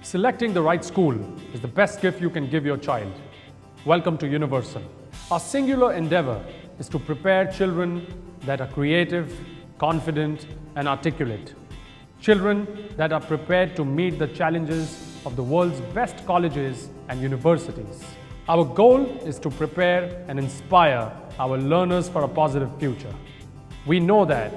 Selecting the right school is the best gift you can give your child. Welcome to Universal. Our singular endeavor is to prepare children that are creative, confident, and articulate. Children that are prepared to meet the challenges of the world's best colleges and universities. Our goal is to prepare and inspire our learners for a positive future. We know that,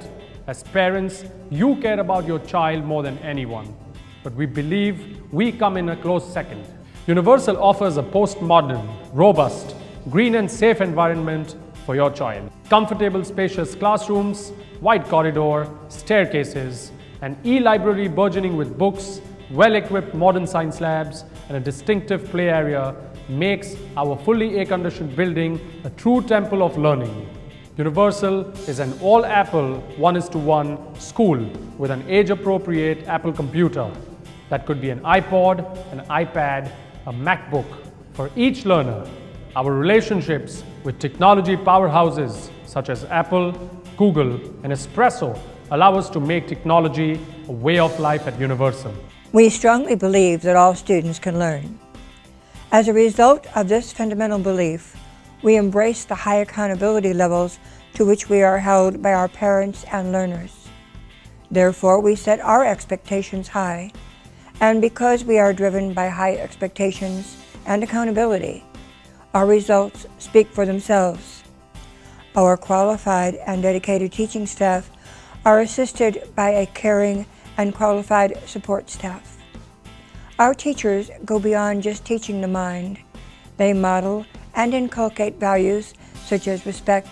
as parents, you care about your child more than anyone, but we believe we come in a close second. Universal offers a postmodern, robust, green and safe environment for your child. Comfortable, spacious classrooms, wide corridor, staircases, an e-library burgeoning with books, well-equipped modern science labs, and a distinctive play area makes our fully air-conditioned building a true temple of learning. Universal is an all-Apple 1:1 school with an age-appropriate Apple computer that could be an iPod, an iPad, a MacBook. For each learner, our relationships with technology powerhouses such as Apple, Google, and Espresso allow us to make technology a way of life at Universal. We strongly believe that all students can learn. As a result of this fundamental belief, we embrace the high accountability levels to which we are held by our parents and learners. Therefore, we set our expectations high, and because we are driven by high expectations and accountability, our results speak for themselves. Our qualified and dedicated teaching staff are assisted by a caring and qualified support staff. Our teachers go beyond just teaching the mind. They model and inculcate values such as respect,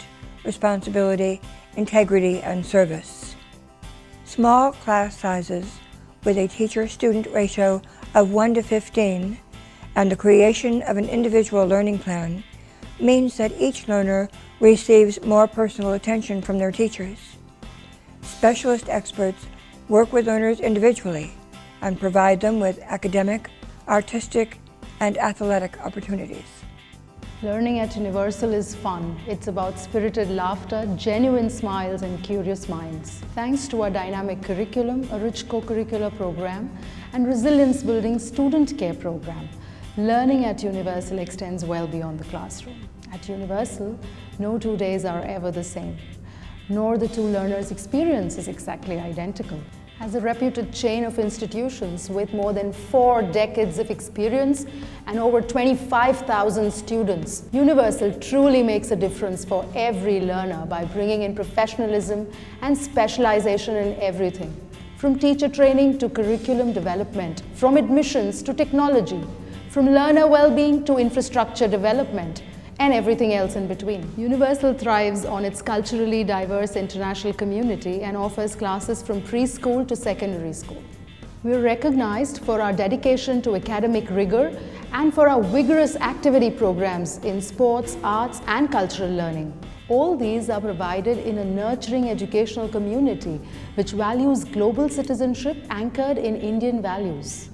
responsibility, integrity, and service. Small class sizes with a teacher-student ratio of 1:15 and the creation of an individual learning plan means that each learner receives more personal attention from their teachers. Specialist experts work with learners individually and provide them with academic, artistic, and athletic opportunities. Learning at Universal is fun. It's about spirited laughter, genuine smiles, and curious minds. Thanks to our dynamic curriculum, a rich co-curricular program, and resilience-building student care program, learning at Universal extends well beyond the classroom. At Universal, no 2 days are ever the same, nor the two learners' experience is exactly identical. As a reputed chain of institutions with more than 4 decades of experience and over 25,000 students, Universal truly makes a difference for every learner by bringing in professionalism and specialization in everything. From teacher training to curriculum development, from admissions to technology, from learner well-being to infrastructure development, and everything else in between. Universal thrives on its culturally diverse international community and offers classes from preschool to secondary school. We are recognized for our dedication to academic rigor and for our vigorous activity programs in sports, arts, and cultural learning. All these are provided in a nurturing educational community which values global citizenship anchored in Indian values.